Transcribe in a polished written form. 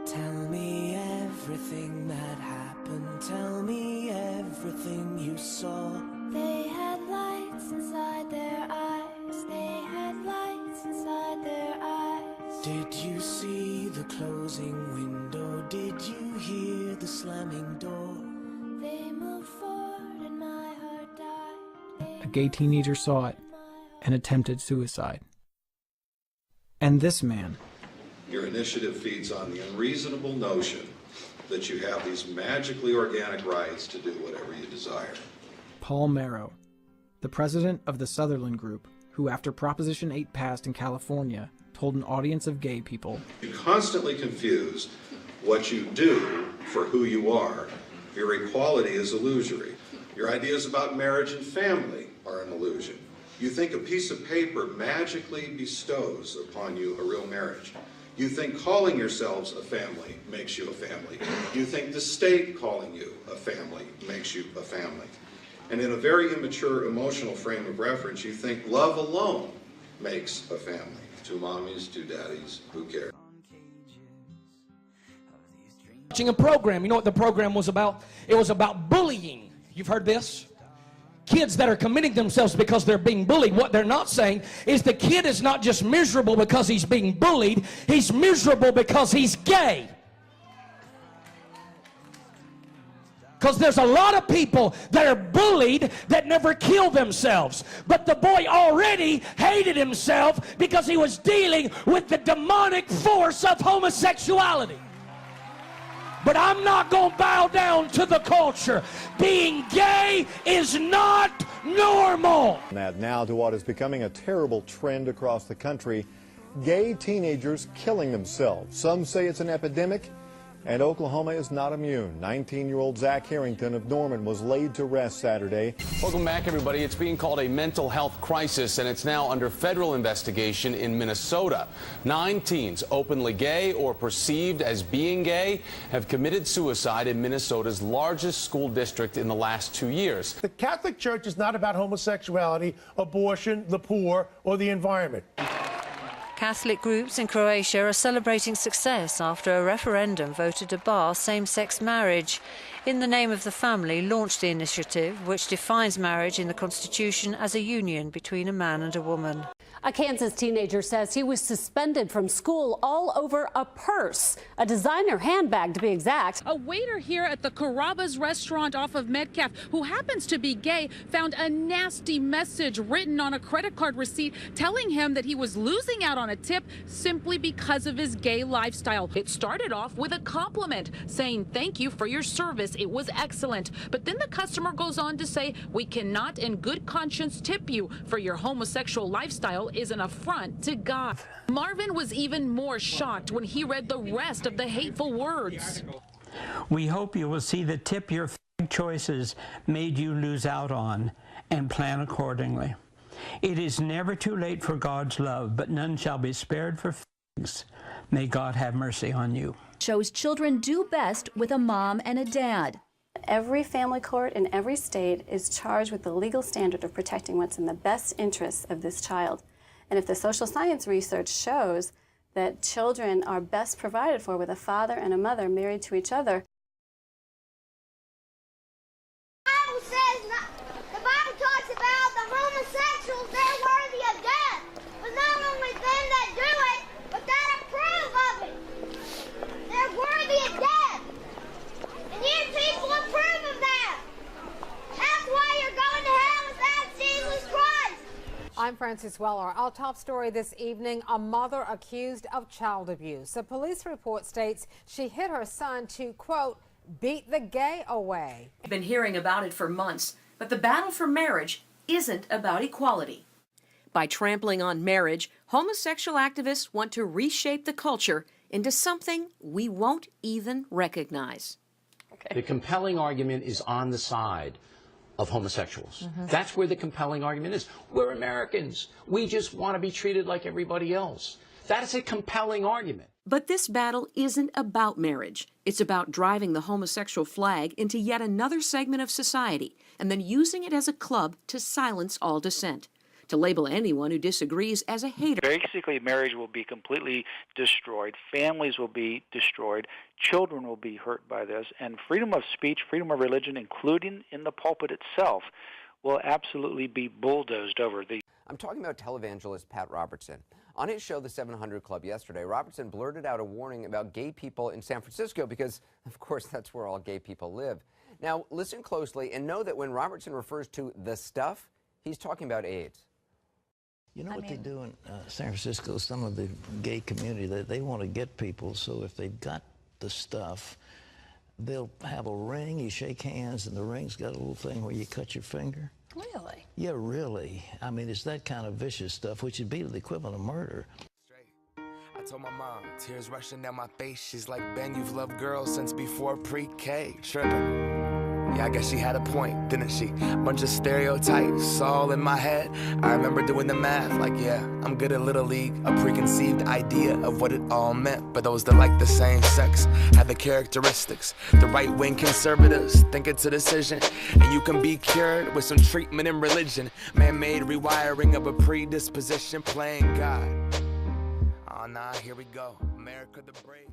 Tell me everything that happened. Tell me everything you saw. They had lights inside their eyes. They had lights inside their eyes. Did you see the closing window? Did you hear the slamming door? They moved forward and my heart died. A gay teenager saw it and attempted suicide. And this man. Your initiative feeds on the unreasonable notion that you have these magically organic rights to do whatever you desire. Paul Marrow, the president of the Sutherland Group, who after Proposition 8 passed in California, told an audience of gay people, You constantly confuse what you do for who you are. Your equality is illusory. Your ideas about marriage and family are an illusion. You think a piece of paper magically bestows upon you a real marriage. You think calling yourselves a family makes you a family. You think the state calling you a family makes you a family. And in a very immature emotional frame of reference, you think love alone makes a family. Two mommies, two daddies, who cares? Watching a program. You know what the program was about? It was about bullying. You've heard this? Kids that are committing themselves because they're being bullied. What they're not saying is the kid is not just miserable because he's being bullied. He's miserable because he's gay. Because there's a lot of people that are bullied that never kill themselves. But the boy already hated himself because he was dealing with the demonic force of homosexuality. But I'm not going to bow down to the culture. Being gay is not normal. Now to what is becoming a terrible trend across the country, gay teenagers killing themselves. Some say it's an epidemic, and Oklahoma is not immune. 19-year-old Zach Harrington of Norman was laid to rest Saturday. Welcome back, everybody. It's being called a mental health crisis, and it's now under federal investigation in Minnesota. 9 teens, openly gay or perceived as being gay, have committed suicide in Minnesota's largest school district in the last 2 years. The Catholic Church is not about homosexuality, abortion, the poor, or the environment. Catholic groups in Croatia are celebrating success after a referendum voted to bar same-sex marriage. In the Name of the Family launched the initiative, which defines marriage in the Constitution as a union between a man and a woman. A Kansas teenager says he was suspended from school all over a purse, a designer handbag to be exact. A waiter here at the Carrabba's restaurant off of Metcalf, who happens to be gay, found a nasty message written on a credit card receipt telling him that he was losing out on a tip simply because of his gay lifestyle. It started off with a compliment saying, "Thank you for your service. It was excellent." But then the customer goes on to say, "We cannot in good conscience tip you for your homosexual lifestyle is an affront to God." Marvin was even more shocked when he read the rest of the hateful words. We hope you will see the tip your choices made you lose out on and plan accordingly. It is never too late for God's love, but none shall be spared for figs. May God have mercy on you. Shows children do best with a mom and a dad. Every family court in every state is charged with the legal standard of protecting what's in the best interests of this child. And if the social science research shows that children are best provided for with a father and a mother married to each other. The Bible talks about the homosexuals, they're worthy of death. But not only them that do it, but that approve of it. They're worthy of death. And you people approve of that. That's why you're going to hell without Jesus Christ. I'm Frances Weller. Our top story this evening, a mother accused of child abuse. A police report states she hit her son to, quote, beat the gay away. We've been hearing about it for months, but the battle for marriage isn't about equality. By trampling on marriage, homosexual activists want to reshape the culture into something we won't even recognize. The compelling argument is on the side of homosexuals. That's where the compelling argument is. We're Americans. We just want to be treated like everybody else. That is a compelling argument. But this battle isn't about marriage. It's about driving the homosexual flag into yet another segment of society and then using it as a club to silence all dissent, to label anyone who disagrees as a hater. Basically, marriage will be completely destroyed. Families will be destroyed. Children will be hurt by this. And freedom of speech, freedom of religion, including in the pulpit itself, will absolutely be bulldozed over. I'm talking about televangelist Pat Robertson. On his show, The 700 Club, yesterday, Robertson blurted out a warning about gay people in San Francisco because, of course, that's where all gay people live. Now, listen closely and know that when Robertson refers to the stuff, he's talking about AIDS. You know what they do in San Francisco, some of the gay community, they want to get people, so if they've got the stuff, they'll have a ring, you shake hands, and the ring's got a little thing where you cut your finger. Really? Yeah, really. I mean, it's that kind of vicious stuff, which would be the equivalent of murder. I told my mom, tears rushing down my face. She's like, Ben, you've loved girls since before pre-K. Tripping. Yeah, I guess she had a point, didn't she? Bunch of stereotypes all in my head. I remember doing the math, like, yeah, I'm good at Little League. A preconceived idea of what it all meant. But those that like the same sex have the characteristics. The right-wing conservatives think it's a decision, and you can be cured with some treatment in religion. Man-made rewiring of a predisposition, playing God. Oh, nah, here we go. America the brave.